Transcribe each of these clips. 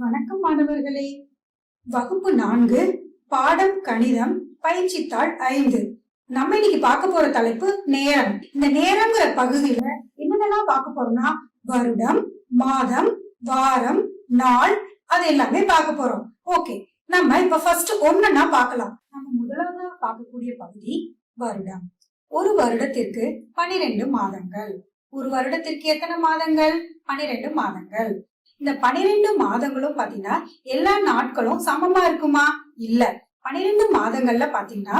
வணக்கம் மாணவர்களே. வகுப்பு 4 பாடம் கணிதம் பயிற்சித்தாள் 5. நம்ம இன்னைக்கு பார்க்க போற தலைப்பு நேரம். இந்த நேரம்ங்கிற பகுதியில என்னென்னலாம் பார்க்க போறோம்னா வருடம், மாதம், வாரம், நாள் அது எல்லாமே பார்க்க போறோம். ஓகே, நம்ம இப்ப ஃபர்ஸ்ட் ஒண்ணுன்னா பார்க்கலாம். நம்ம முதலாவதா பார்க்கக்கூடிய பகுதி வருடம். ஒரு வருடத்திற்கு 12 மாதங்கள். ஒரு வருடத்திற்கு எத்தனை மாதங்கள்? 12 மாதங்கள். இந்த 12 மாதங்களும் பாத்தீங்கன்னா எல்லா நாட்களும் சமமா இருக்குமா? இல்ல. 12 மாதங்கள்ல பாத்தீங்கன்னா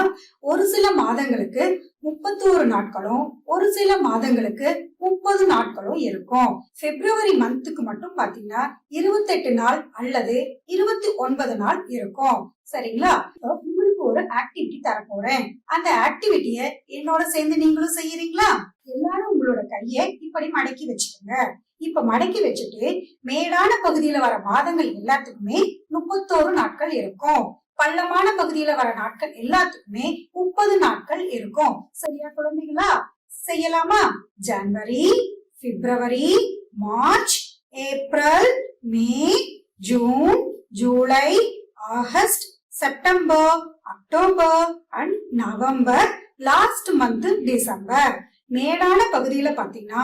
ஒரு சில மாதங்களுக்கு 31 நாட்களும் ஒரு சில மாதங்களுக்கு 30 நாட்களும் இருக்கும். பிப்ரவரி மந்த்துக்கு மட்டும் பாத்தீங்கன்னா 28 நாள் அல்லது 29 நாள் இருக்கும். சரிங்களா? உங்களுக்கு ஒரு ஆக்டிவிட்டி தர போறேன். அந்த ஆக்டிவிட்டிய என்னோட சேர்ந்து நீங்களும் செய்யறீங்களா? எல்லாரும் உங்களோட கைய இப்படி மடக்கி வச்சுக்கோங்க. இப்ப மடக்கி வச்சுட்டு மேடான பகுதியில வர மாதங்கள் எல்லாத்துக்குமே 31 நாட்கள் இருக்கும். பள்ளமான பகுதியில வர நாட்கள் எல்லாத்துக்குமே 30 நாட்கள் இருக்கும். சரியா குழந்தைகளா? செய்யலாமா? January, February, March, April, May, June, July, August, September, October and November, last month December. மேடான பகுதியில பாத்தீங்கன்னா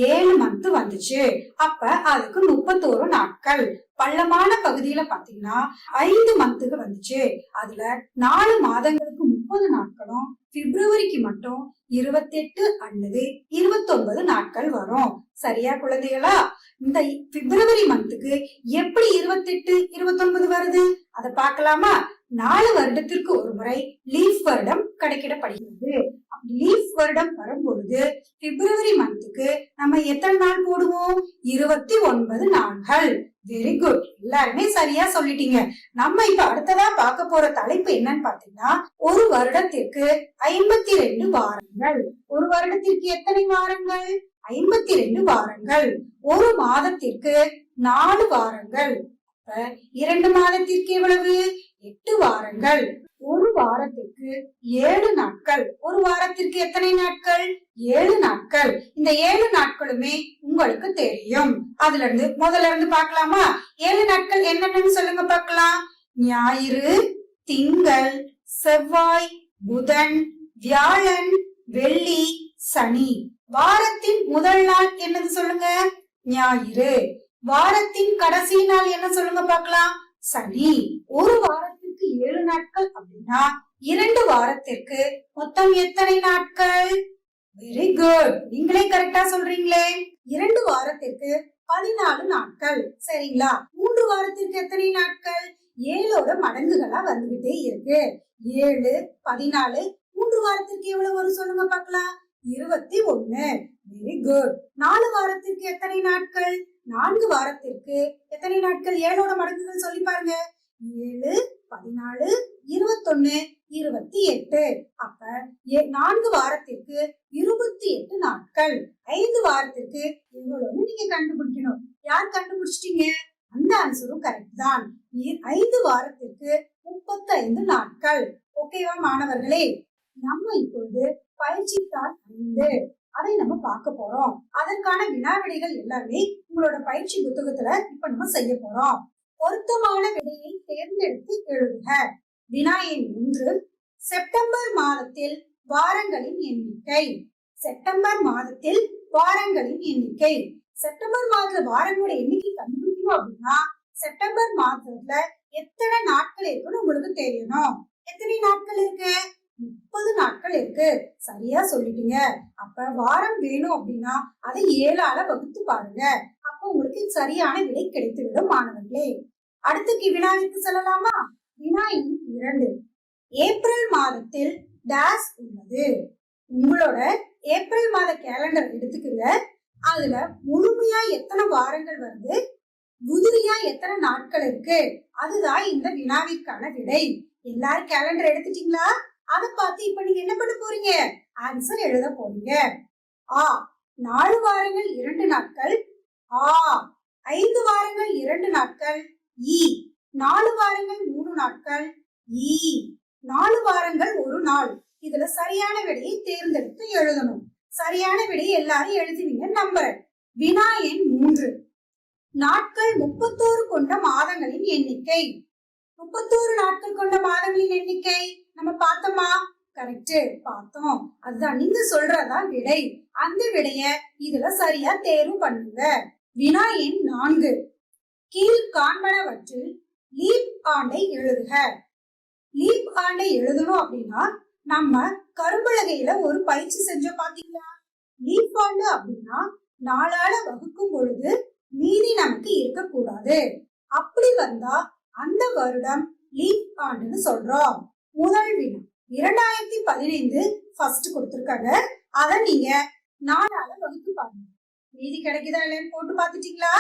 7 மந்த் வந்துச்சு. அப்ப அதுக்கு 31 நாட்கள். பள்ளமான பகுதியில பாத்தீங்கன்னா 5 மந்த்துக்கு வந்துச்சு. அதுல 4 மாதங்களுக்கு 30 நாட்களும் பிப்ரவரிக்கு மட்டும் 28 அல்லது 29 நாட்கள் வரும். சரியா குழந்தைகளா? இந்த பிப்ரவரி மந்த்துக்கு எப்படி 28, 29 வருது அத பாக்கலாமா? 4 வருடத்திற்கு ஒரு முறை லீஃப் வருடம் கணக்கிடப்படுகிறது. லீஃப் வருடம் வரும் பொழுது பிப்ரவரி மந்த்துக்கு நம்ம எத்தனை நாள் போடுவோம்? 29 நாட்கள். வெரி குட், எல்லாருமே சரியா சொல்லிட்டீங்க. நம்ம இப்ப அடுத்ததா பார்க்க போற தலைப்பு என்னன்னு பாத்தீங்கன்னா ஒரு வருடத்திற்கு 52 வாரங்கள். ஒரு வருடத்திற்கு எத்தனை வாரங்கள்? 52 வாரங்கள். ஒரு மாதத்திற்கு 4 வாரங்கள். 2 மாதத்திற்கு எவ்வளவு? 8 வாரங்கள். ஒரு வாரத்திற்கு 7 நாட்கள். ஒரு வாரத்திற்கு எத்தனை நாட்கள்? 7 நாட்கள். இந்த 7 நாட்களுமே உங்களுக்கு தெரியும். அதுல இருந்து முதல்ல இருந்து பார்க்கலாமா? 7 நாட்கள் என்னென்னு சொல்லுங்க பார்க்கலாம். ஞாயிறு, திங்கள், செவ்வாய், புதன், வியாழன், வெள்ளி, சனி. வாரத்தின் முதல் நாள் என்னது சொல்லுங்க? ஞாயிறு. வாரத்தின் கடைசி நாள் என்ன சொல்லுங்க பார்க்கலாம்? சனி. ஒரு வாரத்திற்கு 7 நாட்கள் அப்படின்னா 2 வாரத்திற்கு மொத்தம் எத்தனை நாட்கள்? வெரி குட், நீங்களே கரெக்டா சொல்றீங்களே. 2 வாரத்திற்கு 14 நாட்கள். சரிங்களா? 3 வாரத்திற்கு எத்தனை நாட்கள்? 7ஓட மடங்குகளா வந்துகிட்டே இருக்கு. 7, 14, 3 வாரத்திற்கு எவ்வளவு வரும் சொல்லுங்க பார்க்கலாம்? 21. Very good. 4 வாரத்திற்கு எத்தனை நாட்கள்? 4 வாரத்திற்கு எத்தனை நாட்கள்? 7ஓட மடங்குகள் சொல்லி பாருங்க. 7, 14, 21, 28. அப்ப 4 வாரத்திற்கு 28 நாட்கள். 5 வாரத்திற்கு எவ்வளவுன்னு நீங்க கண்டுபிடிக்கணும். யார் கண்டுபிடிச்சிட்டீங்க? அந்த ஆன்சரும் கரெக்ட் தான். 5 வாரத்திற்கு 35 நாட்கள். ஓகேவா மாணவர்களே? நம்ம இப்பொழுது பயிற்சித்தாள் 5 அதை நம்ம பார்க்க போறோம். அதற்கான வினாவிடைகள் எல்லாமே உங்களோட பயிற்சி புத்தகத்துல இப்ப நம்ம செய்ய போறோம். பொருத்தமான விடையை தேர்ந்தெடுத்து எழுதுக. வினா எண் 1. செப்டம்பர் மாதத்தில் வாரங்களின் எண்ணிக்கை. செப்டம்பர் மாதத்தில் வாரங்களின் எண்ணிக்கை. செப்டம்பர் மாதத்துல வாரங்களோட எண்ணிக்கை கண்டுபிடிக்கணும் அப்படின்னா செப்டம்பர் மாதத்துல எத்தனை நாட்கள் இருக்குன்னு உங்களுக்கு தெரியணும். எத்தனை நாட்கள் இருக்கு? 30 நாட்கள் இருக்கு. சரியா சொல்லிட்டீங்க. அப்ப வாரம் வேணும் அப்படின்னா அதை 7ஆல வகுத்து பாருங்க. அப்ப உங்களுக்கு சரியான விடை கிடைத்துவிடும் மாணவர்களே. அடுத்த வினாவிற்கு செல்லலாமா? வினா எண் 2. ஏப்ரல் மாதத்தில் டேஸ் உள்ளது. உங்களோட ஏப்ரல் மாத கேலண்டர் எடுத்துக்கங்க. அதுல முழுமையா எத்தனை வாரங்கள் வருது, உதிரியா எத்தனை நாட்கள் இருக்கு, அதுதான் இந்த வினாவிற்கான விடை. எல்லாரும் கேலண்டர் எடுத்துட்டீங்களா? அதை பார்த்து இப்ப நீங்க என்ன பண்ண போறீங்க? ஆன்சர் எழுத போறீங்க. ஆ 4 வாரங்கள் 2 நாட்கள். ஆ 5 வாரங்கள் 2 நாட்கள். ஈ 4 வாரங்கள் 3 நாட்கள். ஈ 4 வாரங்கள் 1 நாள். இதுல சரியான விடையை தேர்ந்தெடுத்து எழுதணும். சரியான விடையை எல்லாரும் எழுதுவீங்க நம்புறேன். வினா எண் 3. நாட்கள் 31 கொண்ட மாதங்களை எண்ணிக்கை. 31 நாட்கள் கொண்ட மாதங்களின் எண்ணிக்கை நம்ம பார்த்தோமா? கரெக்ட், பார்த்தோம். அதுதான் நீங்க சொல்றதா விடை. அந்த விடைய இதுல சரியா தேர்வு பண்ணுங்க. வினா எண் 4. கீழ் காண்பனவற்றில் லீப் ஆண்டை எழுதுக. லீப் ஆண்டை எழுதணும் அப்படின்னா நம்ம கரும்பலகையில ஒரு பயிற்சி செஞ்சோம் பாத்தீங்களா? லீப் ஆண்டு அப்படின்னா 4ஆல வகுக்கும் பொழுது மீதி நமக்கு இருக்கக்கூடாது. அப்படி வந்தா அந்த வருடம் லீப் ஆண்டுன்னு சொல்றோம். முதல் வினா 2015 ஃபர்ஸ்ட் கொடுத்திருக்காங்க. அத நீங்க 4ஆல வகுத்து பாருங்க. மீதி கிடைக்குதா இல்லைன்னு போட்டு பாத்துட்டீங்களா?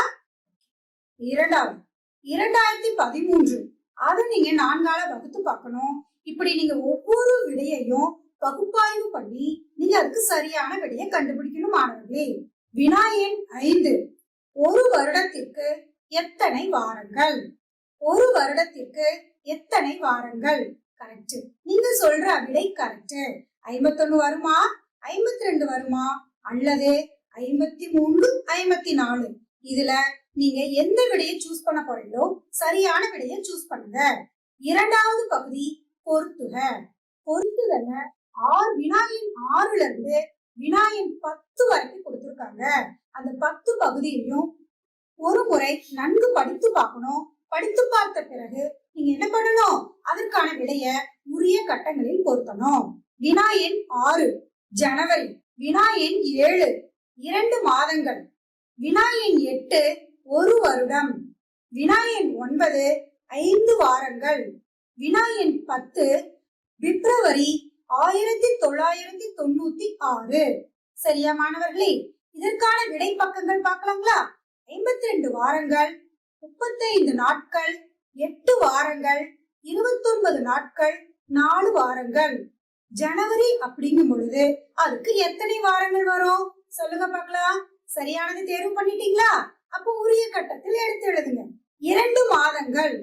இரண்டாவது 2013 அதை நீங்க 4ஆல வகுத்து பார்க்கணும். இப்படி நீங்க ஒவ்வொரு விடையையும் பகுப்பாய்வு பண்ணி நீங்க அதுக்கு சரியான விடையை கண்டுபிடிக்கணும் மாணவர்களே. வினா எண் 5. ஒரு வருடத்திற்கு எத்தனை வாரங்கள்? ஒரு வருடத்திற்கு எத்தனை வாரங்கள்? கரெக்ட், நீங்க சொல்ற விடை கரெக்ட். 51 வருமா, 52 வருமா, அல்லது 53, 54? இதுல நீங்க எந்த விடையை சூஸ் பண்ண போறீங்களோ சரியான விடையை சூஸ் பண்ணுங்க. இரண்டாவது பகுதி பொருத்துக. பொருத்துதல வினா எண் 6ல இருந்து வினா எண் 10 வரைக்கும் கொடுத்திருக்காங்க. அந்த 10 பகுதியையும் ஒரு முறை நன்கு படித்து பார்க்கணும். படித்து பார்த்த பிறகு நீங்க என்ன பண்ணணும்? அதற்கான விடைய உரிய கட்டங்களில் பொருத்தணும். வினா எண் 6 ஜனவரி. வினா எண் 7 2 மாதங்கள். வினா எண் 8 ஒரு வருடம். வினா எண் 9 5 வாரங்கள். வினா எண் 10 பிப்ரவரி 1996. சரியா மாணவர்களே? இதற்கான விடை பக்கங்கள் பார்க்கலாங்களா? 52 வாரங்கள், 35 நாட்கள், 8 வாரங்கள், 29 நாட்கள், 4 வாரங்கள். ஜனவரி அப்படிங்கும் பொழுது அதுக்கு எத்தனை வாரங்கள் வரும் சொல்லுங்க பார்க்கலாம். சரியானது தேர்வு பண்ணிட்டீங்களா? அப்போ உரிய கட்டத்தில் எடுத்து எழுதுங்க. 2 மாதங்கள்.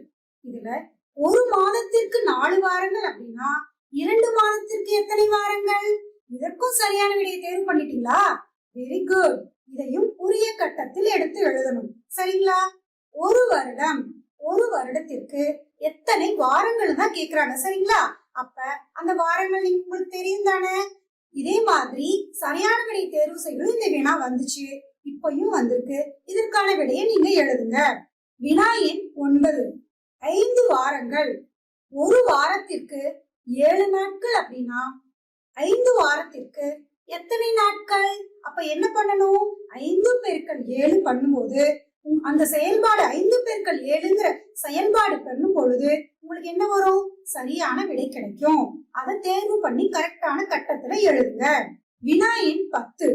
இதுல ஒரு மாதத்திற்கு 4 வாரங்கள் அப்படின்னா 2 மாதத்திற்கு எத்தனை வாரங்கள்? இதற்கும் சரியான விடையை தேர்வு பண்ணிட்டீங்களா? Very good. இதையும் உரிய கட்டத்தில் எடுத்து எழுதணும். சரிங்களா? ஒரு வருடம். ஒரு வருடத்திற்கு எத்தனை வாரங்கள் தான் கேக்குறாங்க. சரிங்களா? அப்ப அந்த வாரங்கள் உங்களுக்கு தெரியும் தானே? இதே மாதிரி சரியான விடையை தேர்வு செய்யணும். இந்த வினா வந்துச்சு, இப்பயும் வந்திருக்கு. இதற்கான விடையை நீங்க எழுதுங்க. வினா எண் 9 5 வாரங்கள். ஒரு வாரத்திற்கு 7 நாட்கள் அப்படின்னா 5 வாரத்திற்கு எத்தனை நாட்கள்? அப்ப என்ன பண்ணணும்? 5 பெருக்கல் 7 பண்ணும்போது அந்த செயல்பாடு 5 பெருக்கல் 7ங்கிற செயல்பாடு பண்ணும் பொழுது உங்களுக்கு என்ன வரும்? சரியான விடை கிடைக்கும். அதை தேர்வு பண்ணி கரெக்டான கட்டத்துல எழுதுங்க. வினா எண் 10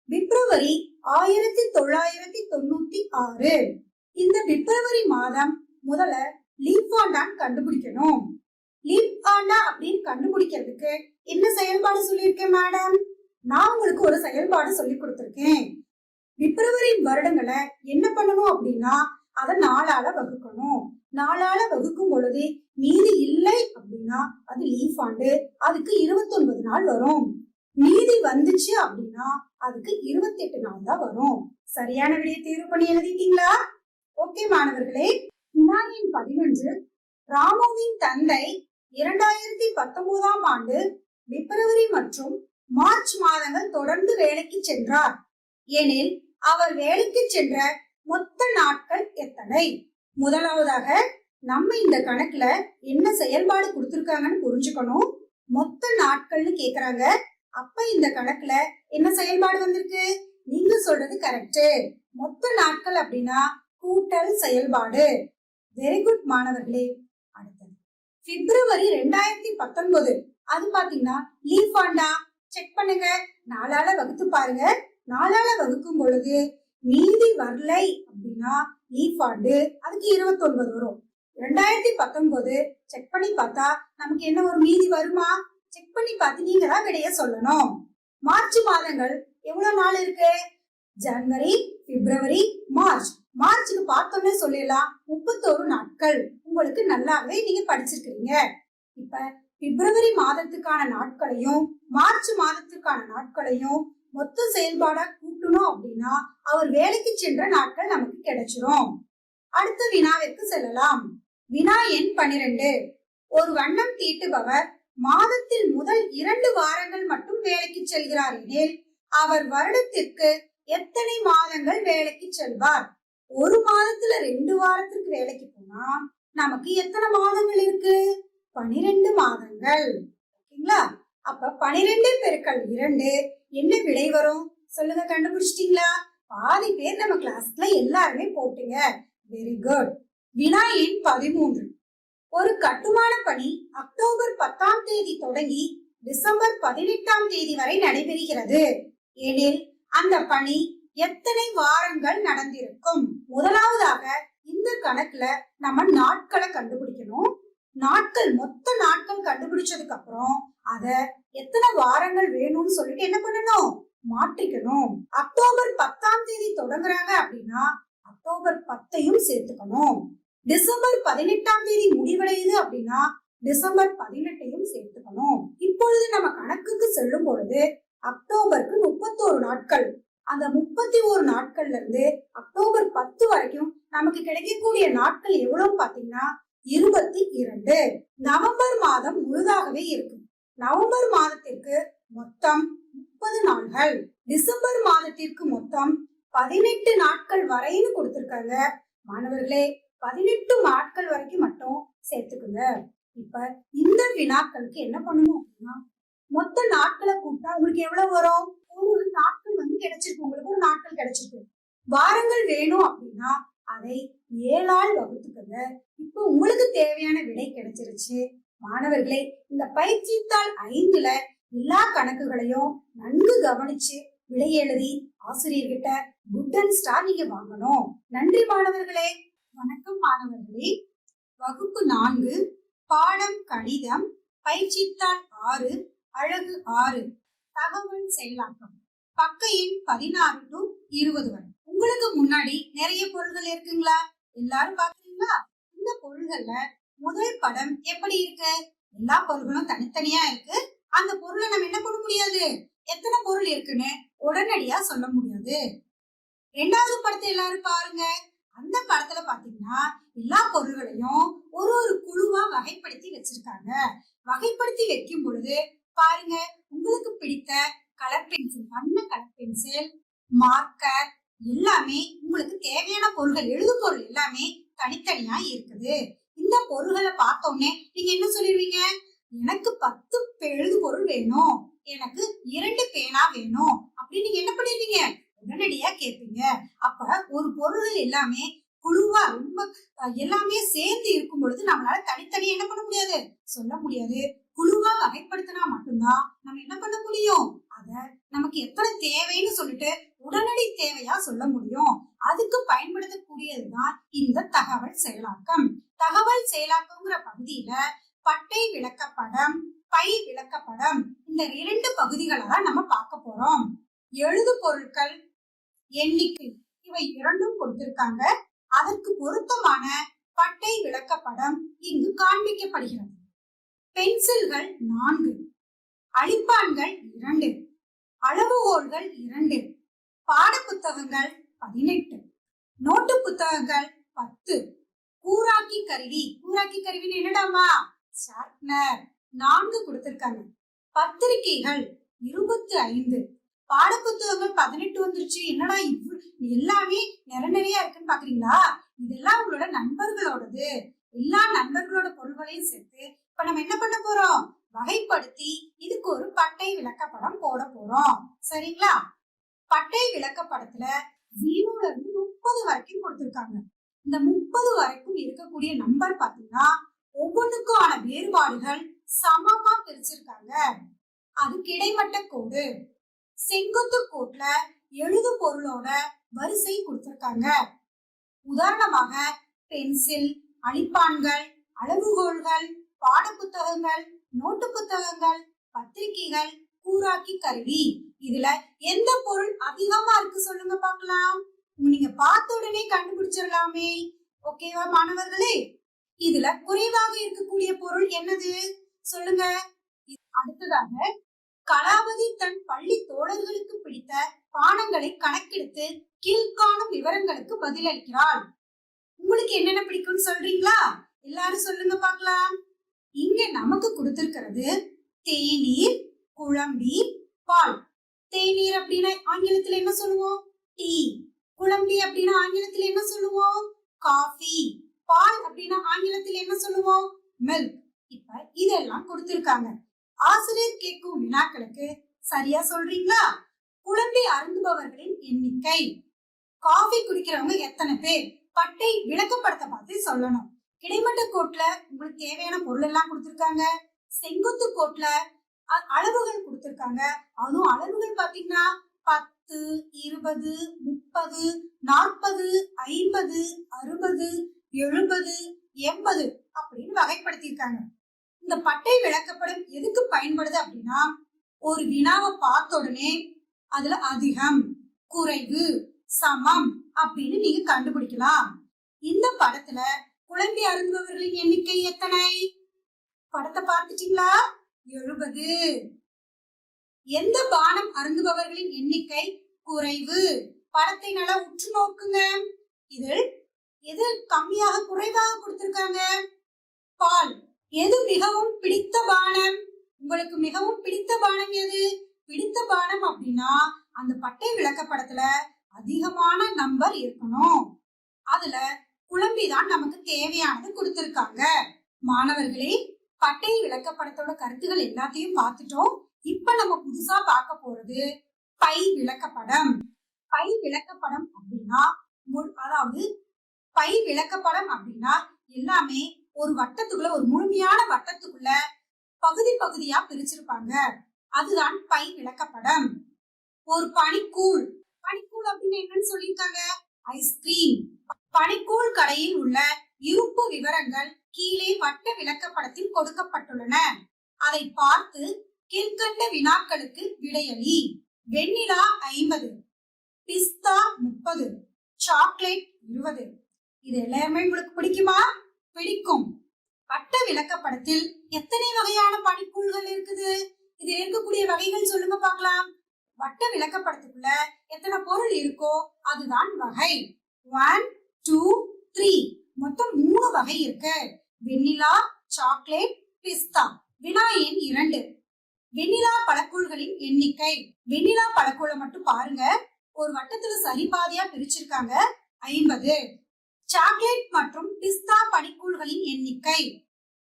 பிப்ரவரி 1996. இந்த பிப்ரவரி மாதம் முதல்ல லீப் ஆண்டான்னு கண்டுபிடிக்கணும். லீப் ஆண்டா அப்படின்னு கண்டுபிடிக்கிறதுக்கு என்ன செயல்பாடு சொல்லியிருக்கேன் மேடம்? நான் உங்களுக்கு ஒரு செயல்பாடு சொல்லி கொடுத்திருக்கேன். பிப்ரவரி வருடங்களை என்ன பண்ணணும் அப்படின்னா அதை 4ஆல வகுக்கணும். 4ஆல வகுக்கும் பொழுது மீதி இல்லை அப்படின்னா அது லீப் ஆண்டு. அதுக்கு 29 நாள் வரும். மீதி வந்துச்சு அப்படின்னா அதுக்கு 28 நாள் தான் வரும். சரியான விடையை தேர்வு பண்ணி எழுதிட்டீங்களா? ஓகே மாணவர்களே. வினா எண் 11 ராமுவின் தந்தை 2019ஆம் ஆண்டு பிப்ரவரி மற்றும் மார்ச் மாதங்கள் தொடர்ந்து வேலைக்கு சென்றார் எனில் அவர் வேலைக்கு சென்ற மொத்த நாட்கள் எத்தனை? முதலாவதாக நம்ம இந்த கணக்குல என்ன செயல்பாடு கொடுத்திருக்காங்கன்னு புரிஞ்சுக்கணும். மொத்த நாட்கள்னு கேக்குறாங்க. அப்ப இந்த கணக்குல என்ன செயல்பாடு வந்திருக்கு? நீங்க சொல்றது கரெக்ட். மொத்த நாட்கள் அப்படின்னா கூட்டல் செயல்பாடு. வெரி குட் மாணவர்களே. அடுத்தது பிப்ரவரி 2019. அது பாத்தீங்கன்னா லீப் ஆண்டா? செக் பண்ணுங்க. 4ஆல வகுத்து பாருங்க. 4ஆல வகுக்கும் பொழுது மீதி வரலை அப்படின்னா லீப் ஆண்டு. அதுக்கு 29 வரும். 2019 செக் பண்ணி பார்த்தா நமக்கு என்ன ஒரு மீதி வருமா? செக் பண்ணி பார்த்து நீங்க தான் விடைய சொல்லணும். மார்ச் மாதங்கள் எவ்வளவு நாள் இருக்கு? ஜனவரி, பிப்ரவரி, மார்ச். மார்ச்சுக்கு பார்த்தோன்னே சொல்லிடலாம் 31 நாட்கள். உங்களுக்கு நல்லாவே நீங்க படிச்சிருக்கீங்க. இப்ப பிப்ரவரி மாதத்துக்கான நாட்களையும் மார்ச் மாதத்துக்கான நாட்களையும் மொத்த செயல்பாடா கூட்டணும் அப்படின்னா அவர் வேலைக்கு சென்ற நாட்கள் நமக்கு கிடைச்சிரும். அடுத்த வினாவிற்கு செல்லலாம். வினா எண் 12. ஒரு வண்ணம் தீட்டுபவர் மாதத்தில் முதல் 2 வாரங்கள் மட்டும் வேலைக்கு செல்கிறார் எனில் அவர் வருடத்திற்கு எத்தனை மாதங்கள் வேலைக்கு செல்வார்? ஒரு மாதத்துல 2 வாரத்திற்கு வேலைக்கு போனா நமக்கு எத்தனை மாதங்கள் இருக்கு? 12 மாதங்கள். ஓகேங்களா? அப்ப 12 பெருக்கல் 2 என்ன விடை வரும் சொல்லுங்க, கண்டுபிடிச்சிட்டீங்களா? பாதி பேர் நம்ம கிளாஸ்ல எல்லாருமே போட்டீங்க. Very good. வினா எண் 13. ஒரு கட்டுமான பணி அக்டோபர் 10ஆம் தேதி தொடங்கி டிசம்பர் 18ஆம் தேதி வரை நடைபெறுகிறது எனில் அந்த பணி எத்தனை வாரங்கள் நடந்திருக்கும்? முதலாவதாக இந்த கணக்குல நம்ம நாட்களை கண்டுபிடிக்கணும். மொத்த நாட்கள் கண்டுபிடிச்சதுக்கு அப்புறம் அத எத்தனை வாரங்கள் வேணும்னு சொல்லிட்டு என்ன பண்ணணும்? மாற்றிக்கணும். அக்டோபர் 10ஆம் தேதி தொடங்குறாங்க அப்படின்னா அக்டோபர் 10ஐயும் சேர்த்துக்கணும். டிசம்பர் 18ஆம் தேதி முடிவடையுது அப்படின்னா டிசம்பர் 18ஐயும் சேர்த்துக்கணும். இப்பொழுது நம்ம கணக்குக்கு செல்லும் பொழுது அக்டோபருக்கு 31 நாட்கள். அந்த 31 நாட்கள்ல இருந்து அக்டோபர் 10 வரைக்கும் நமக்கு கிடைக்கக்கூடிய நாட்கள் எவ்வளவு பாத்தீங்கன்னா 22. நவம்பர் மாதம் முழுதாகவே இருக்கு. நவம்பர் மாதத்திற்கு மொத்தம் 30 நாட்கள். டிசம்பர் மாதத்திற்கு மொத்தம் 18 நாட்கள் வரைன்னு கொடுத்திருக்காங்க. மாணவர்களே 18 நாட்கள் வரைக்கும் மட்டும் சேர்த்துக்குங்க. இப்ப இந்த வினாக்களுக்கு என்ன பண்ணணும் அப்படின்னா மொத்த நாட்களை கூட்டா உங்களுக்கு எவ்வளவு வரும்? ஒரு நாட்கள் கிடைச்சிருக்கு. உங்களுக்கு ஒரு நாட்கள் கிடைச்சிருக்கு. வாரங்கள் வேணும் அப்படின்னா அதை 7ஆல் வகுத்துக்கங்க. இப்ப உங்களுக்கு தேவையான விடை கிடைச்சிருச்சு. மாணவர்களே இந்த பயிற்சித்தாள் 5ல எல்லா கணக்குகளையும் நன்கு கவனிச்சு விடை எழுதி ஆசிரியர்கிட்ட குட் அண்ட் ஸ்டார் நீங்க வாங்கணும். நன்றி மாணவர்களே. வணக்கம் மாணவர்களே. வகுப்பு 4 பாடம் கணிதம் பயிற்சித்தாள் 6 அழகு 6 தகவல் செயலாக்கம் பக்க எண் 16 to 20 வரை. உங்களுக்கு முன்னாடி நிறைய பொருள்கள் இருக்குங்களா? எல்லாரும் பாக்குறீங்களா? இந்த பொருள்கள்ல முதல் படம் எப்படி இருக்கு? எல்லா பொருள்களும் தனித்தனியா இருக்கு. அந்த பொருளை நம்ம என்ன பண்ண முடியாது? எத்தனை பொருள் இருக்குன்னு உடனடியா சொல்ல முடியாது. 2வது படத்தை எல்லாரும் பாருங்க. அந்த படத்துல பாத்தீங்கன்னா எல்லா பொருள்களையும் ஒரு ஒரு குழுவா வகைப்படுத்தி வச்சிருக்காங்க. வகைப்படுத்தி வைக்கும் பொழுது பாருங்க, உங்களுக்கு பிடித்த கலர் பென்சில், வண்ண கலர் பென்சில், மார்க்கர் எல்லாமே உங்களுக்கு தேவையான பொருள்கள், எழுது பொருள் எல்லாமே தனித்தனியா இருக்குது. இந்த பொருள்களை பார்த்தோன்னே நீங்க என்ன சொல்லிடுவீங்க? எனக்கு 10 எழுது பொருள் வேணும், எனக்கு 2 பேனா வேணும் அப்படின்னு நீங்க என்ன பண்ணிடுவீங்க? உடனடியா கேட்பீங்க. அப்ப ஒரு பொருள் எல்லாமே குழுவா ரொம்ப எல்லாமே சேர்ந்து இருக்கும் பொழுது நம்மளால தனித்தனியா என்ன பண்ண முடியாது? சொல்ல முடியாது. குழுவா வகைப்படுத்தினா மட்டும்தான் நம்ம என்ன பண்ண முடியும்? அத நமக்கு எத்தனை தேவைன்னு சொல்லிட்டு உடனடி தேவையா சொல்ல முடியும். அதுக்கு பயன்படுத்தக்கூடியதுதான் இந்த தகவல் செயலாக்கம். தகவல் செயலாக்கம்ங்கிற பகுதியில பட்டை விளக்கப்படம், பை விளக்கப்படம் இந்த 2 பகுதிகளை தான் நம்ம பார்க்க போறோம். எழுது பொருட்கள் எண்ணிக்கை இவை 2ம் கொடுத்திருக்காங்க. அதற்கு பொருத்தமான பட்டை விளக்கப்படம் இங்கு காண்பிக்கப்படுகிறது. பென்சில்கள் 4, அழிப்பான்கள் 2, அளவுகோல்கள் 2, பாட புத்தகங்கள் 18, நோட்டு புத்தகங்கள் 10, கூராக்கி கருவின்னு என்னடாமா? ஷார்ப்னர் 4 கொடுத்திருக்காங்க. பத்திரிகைகள் 25, பாட புத்தகங்கள் 18 வந்துருச்சு. என்னடா எல்லாமே நிறைய இருக்குன்னு பாக்குறீங்களா? இதெல்லாம் உங்களோட நண்பர்களோடது. எல்லா நண்பர்களோட பொருள்களையும் சேர்த்து இப்ப நம்ம என்ன பண்ண போறோம்? வகைப்படுத்தி இதுக்கு ஒரு பட்டை விளக்கப்படம் போட போறோம். சரிங்களா? பட்டை விளக்கப்படத்துல 0ல இருந்து 30 வரைக்கும் கொடுத்திருக்காங்க. இந்த 30 வரைக்கும் இருக்கக்கூடிய நம்பர் பாத்தீங்கன்னா ஒவ்வொன்றுக்கான வேறுபாடுகள் சமமா பிரிச்சிருக்காங்க. அது கிடைமட்ட கோடு. செங்குத்து கோட்ல எழுது பொருளோட வரிசை கொடுத்திருக்காங்க. உதாரணமாக பென்சில், அழிப்பான்கள், அளவுகோல்கள், பாட புத்தகங்கள், நோட்டு புத்தகங்கள், பத்திரிகைகள், கூராக்கி கருவி. இதுல எந்த பொருள் அதிகமா இருக்கு சொல்லுங்க பார்க்கலாம். நீங்க பார்த்த உடனே கண்டுபிடிச்சிடலாமே. ஓகேவா மாணவர்களே? இதுல குறைவாக இருக்கக்கூடிய பொருள் என்னது சொல்லுங்க. அடுத்ததாக கலாவதி தன் பள்ளி தோழர்களுக்கு பிடித்த பானங்களை கணக்கெடுத்து கீழ்காணும் விவரங்களுக்கு பதிலளிக்கிறாள். உங்களுக்கு என்னென்ன பிடிக்கும்னு சொல்றீங்களா? எல்லாரும் சொல்லுங்க பார்க்கலாம். இங்க நமக்கு கொடுத்திருக்கிறது தேநீர், குழம்பி, பால். தேநீர் அப்படின்னா ஆங்கிலத்துல என்ன சொல்லுவோம்? டீ. குழம்பி அப்படின்னா ஆங்கிலத்துல என்ன சொல்லுவோம்? காஃபி. பால் அப்படின்னா ஆங்கிலத்துல என்ன சொல்லுவோம்? மில்க். இப்ப இதெல்லாம் கொடுத்திருக்காங்க. ஆசிரியர் கேட்கும் வினாக்களுக்கு சரியா சொல்றீங்களா? குழம்பி அருந்துபவர்களின் எண்ணிக்கை. காஃபி குடிக்கிறவங்க எத்தனை பேர்? பட்டை விளக்கப்படத்தை பார்த்து சொல்லணும். கிடைமட்ட கோட்ல உங்களுக்கு தேவையான பொருள் எல்லாம் கொடுத்திருக்காங்க. செங்குத்து கோட்ல அளவுகள் கொடுத்திருக்காங்க. அதுவும் அளவுகள் பாத்தீங்கன்னா 10, 20, 30, 40, 50, 60, 70, 80 அப்படின்னு வகைப்படுத்தியிருக்காங்க. இந்த பட்டை விளக்கப்படம் எதுக்கு பயன்படுது அப்படின்னா, ஒரு வினாவை பார்த்த உடனே அதுல அதிகம், குறைவு, சமம் அப்படின்னு நீங்க கண்டுபிடிக்கலாம். இந்த படத்துல குழம்பி அருந்துபவர்களின் எண்ணிக்கை எத்தனை? படத்தை பார்த்துட்டீங்களா? 70. எந்த பானம் அருந்துபவர்களின் எண்ணிக்கை குறைவு? படத்தை நல்லா உற்று நோக்குங்க. இதில் எது கம்மியாக குறைவாக கொடுத்திருக்காங்க? பால். எது மிகவும் பிடித்த பானம்? உங்களுக்கு மிகவும் பிடித்த பானம் எது? பிடித்த பானம் அப்படின்னா அந்த பட்டை விளக்கப்படத்துல அதிகமான நம்பர் இருக்கணும். அதுல குழம்பிதான் நமக்கு தேவையானது கொடுத்திருக்காங்க. மாணவர்களே, பட்டை விளக்கப்படத்தோட கருத்துகள் எல்லாத்தையும் பார்த்துட்டோம். இப்ப நம்ம புதுசா பார்க்க போறது பை விளக்கப்படம். பை விளக்கப்படம் அப்படின்னா அதாவது பை விளக்கப்படம் அப்படின்னா எல்லாமே ஒரு வட்டத்துக்குள்ள, ஒரு முழுமையான வட்டத்துக்குள்ள பகுதி பகுதியா பிரிச்சிருப்பாங்க. அதுதான் பை விளக்கப்படம். ஒரு பனிக்கூழ். பனிக்கூழ் அப்படின்னு என்னன்னு சொல்லியிருக்காங்க? ஐஸ்கிரீம். பனிக்கூழ் கடையில் உள்ள இருப்பு விவரங்கள் கீழே வட்ட விளக்கப்படத்தில் கொடுக்கப்பட்டுள்ளன. அதை பார்த்து கீழ்கண்ட வினாக்களுக்கு விடையளி. வெண்ணிலா 50, பிஸ்தா 30, சாக்லேட் 20. இது எல்லாமே உங்களுக்கு பிடிக்குமா? பிடிக்கும். வட்ட விளக்கப்படத்தில் எத்தனை வகையான பனிக்கூழ்கள் இருக்குது? இது இருக்கக்கூடிய வகைகள் சொல்லுங்க பார்க்கலாம். வட்ட விளக்கப்படத்துக்குள்ள எத்தனை பொருள் இருக்கோ அதுதான் வகை. 1, 2, 3. மொத்தம் 3 வகை இருக்கு. வெண்ணிலா, சாக்லேட், பிஸ்தா. வினா எண் 2. வெண்ணிலா பழக்கூழ்களின் எண்ணிக்கை. வெண்ணிலா பழக்கூழை மட்டும் பாருங்க. ஒரு வட்டத்துல சரி பாதியா பிரிச்சிருக்காங்க. 50. சாக்லேட் மற்றும் பிஸ்தா பனிக்கூழ்களின் எண்ணிக்கை.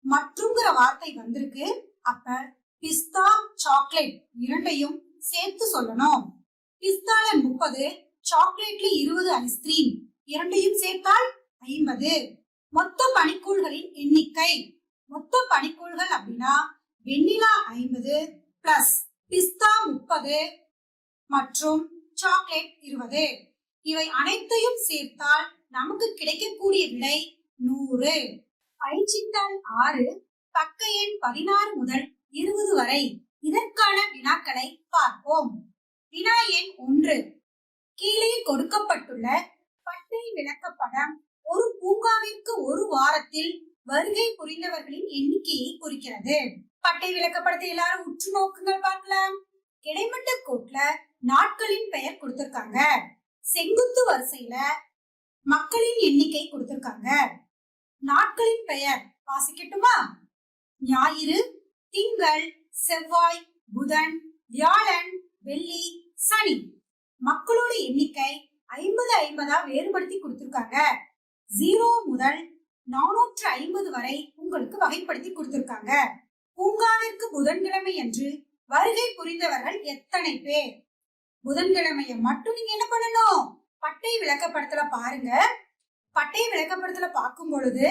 மற்றும்ங்கிற வார்த்தை வந்திருக்கு. அப்ப பிஸ்தா, சாக்லேட் இரண்டையும் சேர்த்து சொல்லணும். பிஸ்தால 30, சாக்லேட்ல 20 ஐஸ்கிரீம். இரண்டையும் சேர்த்தால் 50. மொத்த பனிக்கூழ்களின் எண்ணிக்கை. மொத்த பனிக்கூழ்கள் அப்படின்னா வெண்ணிலா 50 பிளஸ் பிஸ்தா 30 மற்றும் சாக்லேட் 20. இவை அனைத்தையும் சேர்த்தால் நமக்கு கிடைக்கக்கூடிய விடை 100. பயிற்சித்தாள் 6 பக்க எண் 16 முதல் 20 வரை இதற்கான வினாக்களை பார்ப்போம். வினா எண் 1. கீழே கொடுக்கப்பட்டுள்ள பட்டை விளக்கப்படம் ஒரு பூங்காவிற்கு ஒரு வாரத்தில் வருகை புரிந்தவர்களின் எண்ணிக்கையை குறிக்கிறது. பட்டை விளக்கப்படத்தை எல்லாரும் உற்று நோக்குங்கள் பார்க்கலாம். கிடைமட்ட கோட்ல நாட்களின் பெயர் கொடுத்திருக்காங்க. செங்குத்து வரிசையில மக்களின் எண்ணிக்கை கொடுத்திருக்காங்க. நாட்களின் பெயர் வாசிக்கட்டுமா? ஞாயிறு, திங்கள், செவ்வாய், புதன், வியாழன், வெள்ளி, சனி. மக்களோட எண்ணிக்கை 50 வேறுபடுத்தி கொடுத்திருக்காங்க. 0 முதல் 450 வரை உங்களுக்கு வகைப்படுத்தி கொடுத்திருக்காங்க. பூங்காவிற்கு புதன்கிழமை என்று வருகை புரிந்தவர்கள் எத்தனை பேர்? புதன்கிழமைய மட்டும் நீங்க என்ன பண்ணணும்? பட்டை விளக்கப்படத்துல பாருங்க. பட்டை விளக்கப்படத்துல பார்க்கும் பொழுது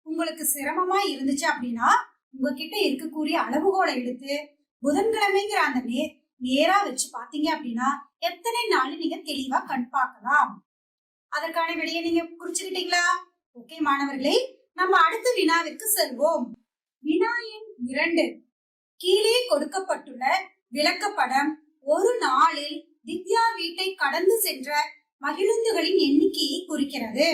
உங்களுக்கு சிரமமா இருந்துச்சு அப்படின்னா உங்ககிட்ட இருக்கக்கூடிய அளவுகோலை எடுத்து புதன்கிழமைங்கிற அந்த நேரா வச்சு பாத்தீங்க அப்படின்னா எத்தனை நாள் நீங்க தெளிவா கண் பார்க்கலாம். அதற்கான விடையை நீங்க குறிச்சுக்கிட்டீங்களா? ஓகே மாணவர்களே, நம்ம அடுத்த வினாவிற்கு செல்வோம். வினா எண் 2. கீழே கொடுக்கப்பட்டுள்ள விளக்கப்படம் ஒரு நாளில் திவ்யா வீட்டை கடந்து சென்ற மகிழுந்துகளின் எண்ணிக்கையை குறிக்கிறது.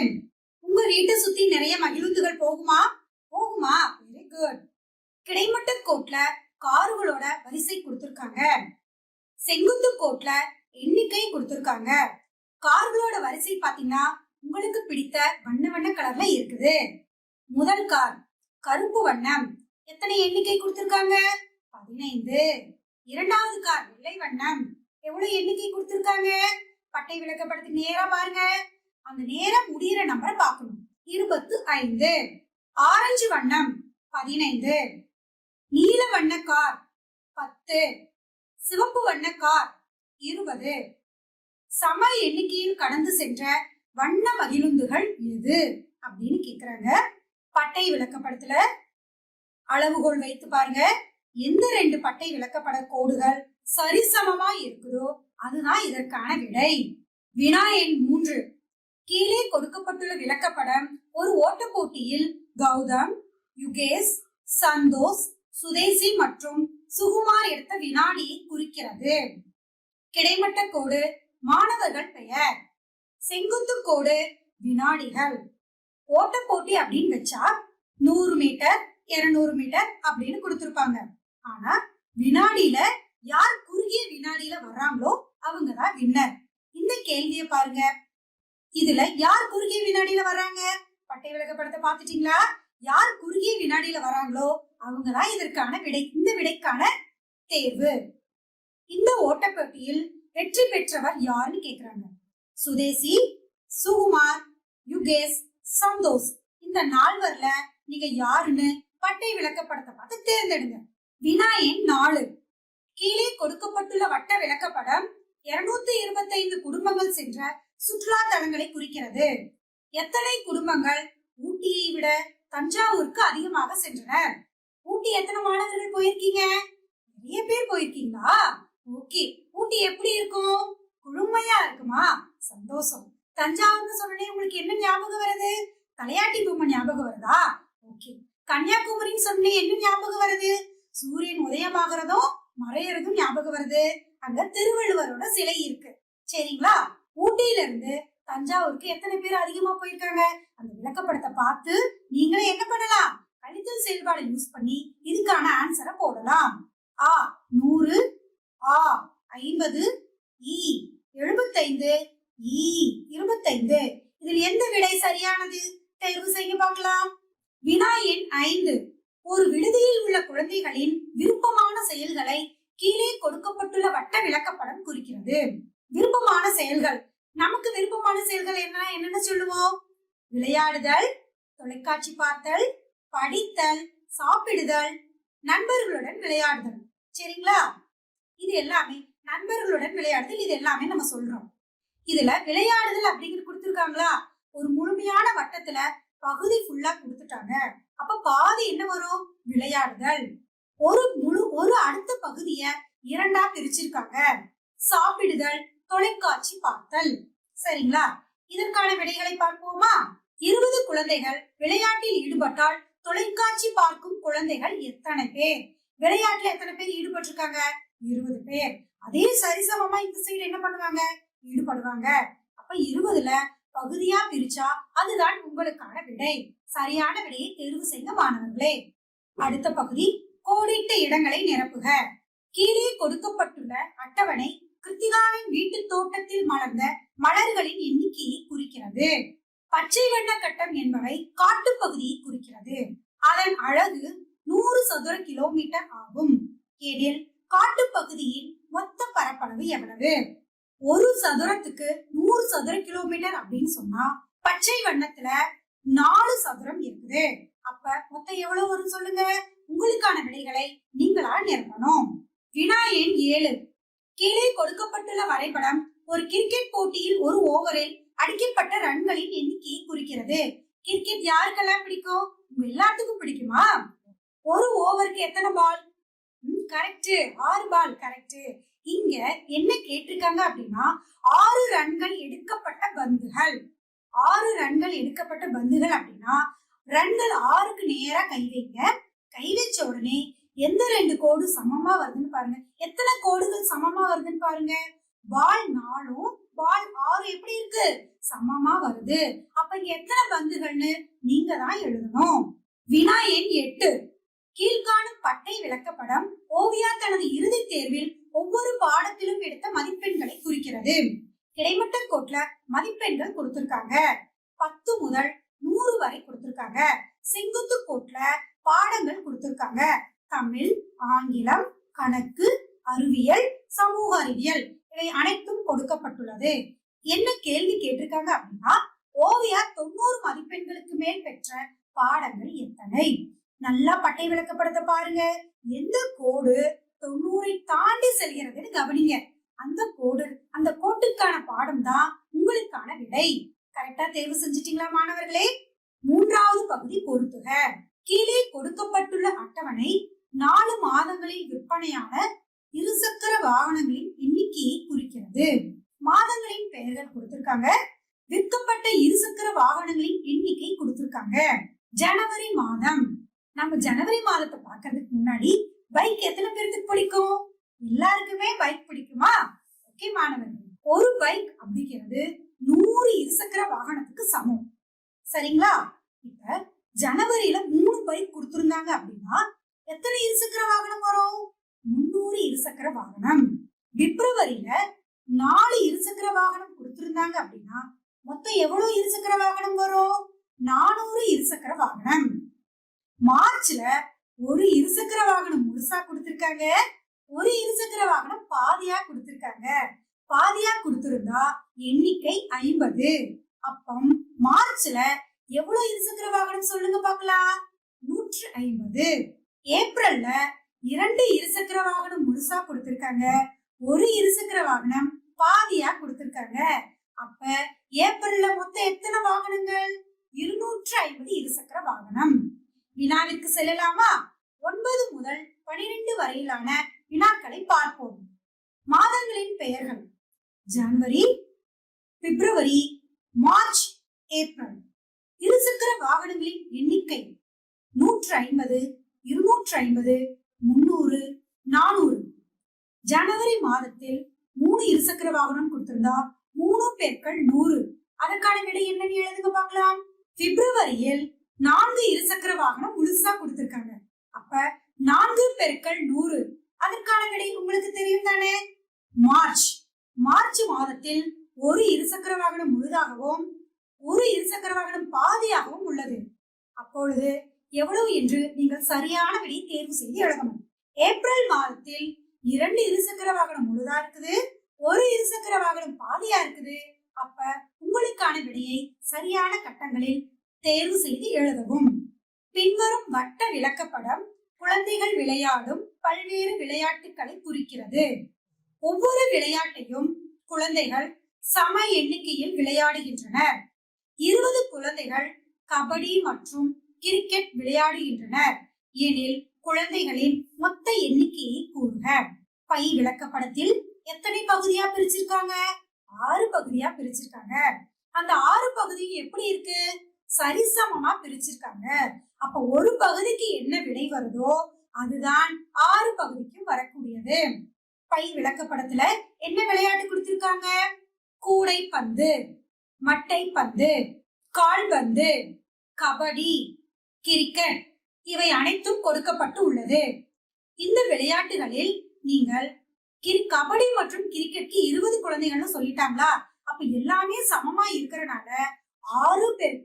உங்க வீட்டை சுத்தி நிறைய மகிழுந்துகள் போகுமா? போகுமா? Very good. கிடைமட்ட கோட்ல கார்களோட வரிசை கொடுத்திருக்காங்க. செங்குத்து கோட்ல எண்ணிக்கை கொடுத்திருக்காங்க. கார்களோட வரிசை பாத்தீங்கன்னா உங்களுக்கு பிடித்த வண்ண வண்ண கலர்ல இருக்குது. முதல் கார் கருப்பு வண்ணம். எத்தனை எண்ணிக்கை கொடுத்திருக்காங்க? 15. இரண்டாவது கார் வெள்ளை வண்ணம். எவ்வளவு எண்ணிக்கை கொடுத்திருக்காங்க? பட்டை விளக்கப்படத்துக்கு நேரா பாருங்க. அந்த நேரம் முடிகிற நம்பர் பார்க்கணும். 25. ஆரஞ்சு வண்ணம் 15. நீல வண்ண கார் 10. சிவப்பு வண்ண கார் 20. சம எண்ணிக்கையில் கடந்து சென்ற வண்ண மகிழுந்துகள் எது அப்படின்னு கேக்குறாங்க. பட்டை விளக்கப்படத்துல அளவுகோல் வைத்து பாருங்க. எந்த 2 பட்டை விளக்கப்பட கோடுகள் சரிசமமா இருக்குதோ அதுதான் இதற்கான விடை. வினா எண் 3. கீழே கொடுக்கப்பட்டுள்ள விளக்கப்படம் ஒரு ஓட்ட போட்டியில் கௌதம், யுகேஷ், சந்தோஷ், சுதேசி மற்றும் சுகுமார் எடுத்த வினாடியை குறிக்கிறது. கிடைமட்ட கோடு மாணவர்கள் பெயர், செங்குத்து கோடு வினாடிகள். ஓட்ட போட்டி அப்படின்னு வச்சா 100 மீட்டர் 200 மீட்டர் அப்படின்னு கொடுத்திருப்பாங்க. ஆனா வினாடியில யார் குறுகிய வினாடியில வர்றாங்களோ அவங்கதான் வின்னர். இந்த கேள்வியை பாருங்க. இதுல யார் குறுகிய வினாடியில வர்றாங்க? பட்டை விளக்கப்படத்தை பாத்துட்டீங்களா? யார் குறுகிய வினாடியில வராங்களோ அவங்கதான் இதற்கான விடை. இந்த விடைக்கான தேர்வு. இந்த ஓட்டப்போட்டியில் வெற்றி பெற்றவர் யாருன்னு கேக்குறாங்க. சுதேசி, சுகுமார், யுகேஷ், சந்தோஷ் இந்த 4 நீங்க யாருன்னு பட்டை விளக்கப்படத்தை பார்த்து தேர்ந்தெடுங்க. வினா எண் 4. கீழே கொடுக்கப்பட்டுள்ள வட்ட விளக்கப்படம் 225 குடும்பங்கள் சென்ற சுற்றுலா தலங்களை குறிக்கிறது. எத்தனை குடும்பங்கள் ஊட்டியை விட தஞ்சாவூருக்கு அதிகமாக சென்றனர்? ஊட்டி எத்தனை மாணவர்கள் போயிருக்கீங்க? நிறைய பேர் போயிருக்கீங்களா? ஓகே. ஊட்டி எப்படி இருக்கும்? குளுமையா இருக்குமா? சந்தோஷம். தஞ்சாவூர்னு சொன்னே உங்களுக்கு என்ன ஞாபகம் வருது? தலையாட்டி பொம்மை ஞாபகம் வருதா? ஓகே. கன்னியாகுமரின்னு சொன்னே என்ன ஞாபகம் வருது? சூரியன் உதயமாகறதும் மறையறதும் ஞாபகம் வருது. அங்க திருவள்ளுவரோட சிலை இருக்கு. சரிங்களா? ஊட்டியில இருந்து தஞ்சாவூருக்கு எத்தனை பேர் அதிகமா போயிருக்காங்க? அந்த விளக்கப்படத்தை பார்த்து நீங்களே என்ன பண்ணலாம்? கழித்தல் செயல்பாடு யூஸ் பண்ணி இதுக்கான ஆன்சரை போடலாம். ஆ 100, ஆ 50, இ 75, இ 25. இதில் எந்த விடை சரியானது? தேர்வு செய்ய பார்க்கலாம். வினா எண் 5. ஒரு விடுதியில் உள்ள குழந்தைகளின் விருப்பமான செயல்களை கீழே கொடுக்கப்பட்டுள்ள வட்ட விளக்கப்படம் குறிக்கிறது. விருப்பமான செயல்கள், நமக்கு விருப்பமான செயல்கள் என்னன்னு சொல்லுவோம்? விளையாடுதல், தொலைக்காட்சி பார்த்தல், படித்தல், சாப்பிடுதல், நண்பர்களுடன் விளையாடுதல். சரிங்களா? இது எல்லாமே நண்பர்களுடன் விளையாடுதல். இது எல்லாமே நம்ம சொல்றோம். இதுல விளையாடுதல் அப்படிங்கிற கொடுத்திருக்காங்களா? ஒரு முழுமையான வட்டத்துல பகுதி ஃபுல்லா கொடுத்துட்டாங்க. அப்ப பாதி என்ன வரும்? விளையாடுதல். ஒரு அடுத்த பகுதிய 2ஆ பிரிச்சிருக்காங்க. சாப்பிடுதல், தொலைக்காட்சி பார்த்தல். சரிங்களா? இதற்கான விடைகளை பார்ப்போமா? 20 குழந்தைகள் விளையாட்டில் ஈடுபட்டால் தொலைக்காட்சி பார்க்கும் குழந்தைகள் எத்தனை பேர்? விளையாட்டுல எத்தனை பேர் ஈடுபட்டிருக்காங்க? 20 பேர். அதே சரிசமமா இந்த சைடு என்ன பண்ணுவாங்க? ஈடுபடுவாங்க. அப்ப 20ல பகுதியா பிரிச்சா அதுதான் உங்களுக்கான விடை. சரியான விடையை தேர்வு செய்ய மாணவர்களே. அடுத்த பகுதி கோடிட்ட இடங்களை நிரப்புக. கீழே கொடுக்கப்பட்டுள்ள அட்டவணை கிருத்திகாவின் வீட்டு தோட்டத்தில் மலர்ந்த மலர்களின் எண்ணிக்கையை குறிக்கிறது. பச்சை வண்ண கட்டம் என்பவை காட்டு பகுதியை குறிக்கிறது. அதன் அழகு 100 சதுர கிலோமீட்டர் ஆகும். எனில் காட்டு பகுதியின் மொத்த பரப்பளவு எவ்வளவு? ஒரு சதுரத்துக்கு 100 சதுர கிலோமீட்டர் அப்படின்னு சொன்னா பச்சை வண்ணத்துல 4 சதுரம் இருக்குது. அப்ப மொத்தம் எவ்வளவு வரும் சொல்லுங்க. உங்களுக்கான விடைகளை நீங்களா நிரப்பணும். வினா எண் 7. கீழே கொடுக்கப்பட்டுள்ள வரைபடம் ஒரு கிரிக்கெட் போட்டியில் ஒரு ஓவரில் அடிக்கப்பட்ட ரன்களின் எண்ணிக்கையை குறிக்கிறது. கிரிக்கெட் யாருக்கெல்லாம் பிடிக்கும்? உங்க எல்லாத்துக்கும் பிடிக்குமா? ஒரு ஓவருக்கு எத்தனை பால்? கரெக்ட், 6 பால். கரெக்ட். இங்க என்ன கேட்டிருக்காங்க அப்படின்னா 6 ரன்கள் எடுக்கப்பட்ட பந்துகள். 6 ரன்கள் எடுக்கப்பட்ட பந்துகள் அப்படின்னா ரன்கள் 6க்கு நேரா கை வைங்க. கை வச்ச உடனே எந்த 2 கோடு சமமா வருதுன்னு பாருங்க. எத்தனை கோடுகள் சமமா வருதுன்னு பாருங்க. பால் 4ம் பால் 6 எப்படி இருக்கு? சமமா வருது. அப்ப இங்க எத்தனை பந்துகள்னு நீங்க தான் எழுதணும். வினா எண் 8. கீழ்காணும் பட்டை விளக்கப்படம் ஓவியா தனது இறுதி தேர்வில் ஒவ்வொரு பாடத்திலும் எடுத்த மதிப்பெண்களை குறிக்கிறது. கிடைமட்ட கோட்ல மதிப்பெண்கள் கொடுத்திருக்காங்க. 10 முதல் 100 வரை கொடுத்திருக்காங்க. செங்குத்து கோட்டுல பாடங்கள் கொடுத்திருக்காங்க. தமிழ், ஆங்கிலம், கணக்கு, அறிவியல், சமூக அறிவியல் இவை அனைத்தும் கொடுக்கப்பட்டுள்ளது. என்ன கேள்வி கேட்டிருக்காங்க அப்படின்னா, ஓவியார் 90 மதிப்பெண்களுக்கு மேல் பெற்ற பாடங்கள் எத்தனை? நல்லா பட்டை விளக்கப்படத்தை பாருங்க. எந்த கோடு 90 தாண்டி செல்கிறதுன்னு கவனிங்க. அந்த கோட்டுக்கான பாடம் தான் உங்களுக்கான விடை. கரெக்டா தேர்வு செஞ்சிட்டீங்களா மாணவர்களே? 3வது பகுதி பொறுத்துக. கீழே கொடுக்கப்பட்டுள்ள அட்டவணை 4 மாதங்களில் விற்பனையான இருசக்கர வாகனங்களின் எண்ணிக்கையை குறிக்கிறது. மாதங்களின் பெயர்கள் கொடுத்திருக்காங்க. விற்கப்பட்ட இருசக்கர வாகனங்களின் எண்ணிக்கை கொடுத்திருக்காங்க. ஜனவரி மாதம். நம்ம ஜனவரி மாதத்தை பார்க்கறதுக்கு முன்னாடி பைக் எத்தனை பேருக்கு பிடிக்கும்? எல்லாருக்குமே பைக் பிடிக்குமா? ஓகே மாணவர்கள், ஒரு பைக் அப்படிங்கிறது 100 இருசக்கர வாகனத்துக்கு சமம். சரிங்களா? இப்ப ஜனவரியில 3 பைக் கொடுத்திருந்தாங்க அப்படின்னா எத்தனை இருசக்கர வாகனம் வரும்? 300 இருசக்கர வாகனம். பிப்ரவரியில 4 இருசக்கர வாகனம் கொடுத்திருந்தாங்க அப்படின்னா மொத்தம் எவ்வளவு இருசக்கர வாகனம் வரும்? 400 இருசக்கர வாகனம். மார்ச்ல ஒரு இருசக்கர வாகனம் முழுசா கொடுத்திருக்காங்க, ஒரு இருசக்கர வாகனம் பாதியா கொடுத்திருக்காங்க. பாதியா கொடுத்திருந்தா எண்ணிக்கை 50. அப்பம் மார்ச்ல எவ்வளவு இருசக்கர வாகனம் சொல்லுங்க பார்க்கலாம்? 150. ஏப்ரல்ல 2 இருசக்கர வாகனம் முழுசா கொடுத்திருக்காங்க, ஒரு இருசக்கர வாகனம் பாதியா கொடுத்திருக்காங்க. அப்ப ஏப்ரல்ல மொத்தம் எத்தனை வாகனங்கள்? 250 இருசக்கர வாகனம். வினாவிற்கு செல்லலாமா? 9 முதல் 12 வரையிலான வினாக்களை பார்ப்போம். மாதங்களின் பெயர்கள்: ஜனவரி, பிப்ரவரி, மார்ச், ஏப்ரல். இருசக்கர வாகனங்களின் எண்ணிக்கை 150, 250, 300, 400. ஜனவரி மாதத்தில் 3 இருசக்கர வாகனம் கொடுத்திருந்தா 3 பெருக்கல் 100. அதற்கான விடை என்னன்னு எழுதுங்க பார்க்கலாம். பிப்ரவரியில் 4 இருசக்கர வாகனம் முழுசா கொடுத்திருக்காங்க. அப்ப 4 பெருக்கல் 100. அதற்கான விடை உங்களுக்கு தெரியும் தானே? மார்ச் மாதத்தில் ஒரு இருசக்கர வாகனம் முழுதாகவும் ஒரு இருசக்கர வாகனம் பாதியாகவும் உள்ளது. அப்பொழுது எவ்வளவு என்று நீங்கள் சரியான விடையை தேர்வு செய்து எழுதணும். ஏப்ரல் மாதத்தில் 2 இருசக்கர வாகனம் முழுதா இருக்குது, ஒரு இருசக்கர வாகனம் பாதியா இருக்குது. அப்ப உங்களுக்கான விடையை சரியான கட்டங்களில் தேர்வு செய்து எழுதவும். பின்வரும் வட்ட விளக்கப்படம் குழந்தைகள் விளையாடும் பல்வேறு விளையாட்டுகளை குறிக்கிறது. ஒவ்வொரு விளையாட்டையும் குழந்தைகள் சம எண்ணிக்கையில் விளையாடுகின்றனர். 20 குழந்தைகள் கபடி மற்றும் கிரிக்கெட் விளையாடுகின்றனர் எனில் குழந்தைகளின் மொத்த எண்ணிக்கையை கூறுக. பை விளக்கப்படத்தில் எத்தனை பகுதியா பிரிச்சிருக்காங்க? 6 பகுதியா பிரிச்சிருக்காங்க. அந்த 6 பகுதியும் எப்படி இருக்கு? சரிசமமா பிரிச்சிருக்காங்க. அப்ப ஒரு பகுதிக்கு என்ன விடை வருதோ அதுதான் 6 பகுதிக்கும் வரக்கூடியது. பை விளக்கப்படத்துல என்ன விளையாட்டு கொடுத்திருக்காங்க? கூடை பந்து, மட்டை பந்து, கால்பந்து, கபடி, கிரிக்கெட் இவை அனைத்தும் கொடுக்கப்பட்டு உள்ளது. இந்த விளையாட்டுகளில் நீங்கள் கபடி மற்றும் கிரிக்கெட்க்கு 20 குழந்தைகள்னு சொல்லிட்டாங்களா? அப்ப எல்லாமே சமமா இருக்கிறனால 6 பேர்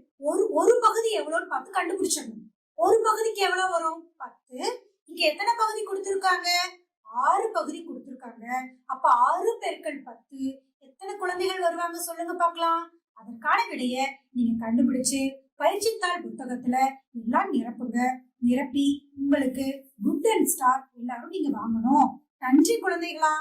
ஒரு பகுதி எவ்வளவுன்னு பார்த்து கண்டுபிடிச்சிடணும். ஒரு பகுதிக்கு எவ்வளவு வரும்? 10. இங்க எத்தனை பகுதி கொடுத்திருக்காங்க? 6 பகுதி கொடுத்திருக்காங்க. அப்ப 6 பெருக்கல் 10 எத்தனை குழந்தைகள் வருவாங்க சொல்லுங்க பார்க்கலாம். அதற்கான விடைய நீங்க கண்டுபிடிச்சு பயிற்சித்தாள் புத்தகத்துல எல்லாம் நிரப்புங்க. நிரப்பி உங்களுக்கு குட் அண்ட் ஸ்டார் எல்லாரும் நீங்க வாங்கணும். நன்றி குழந்தைகளா.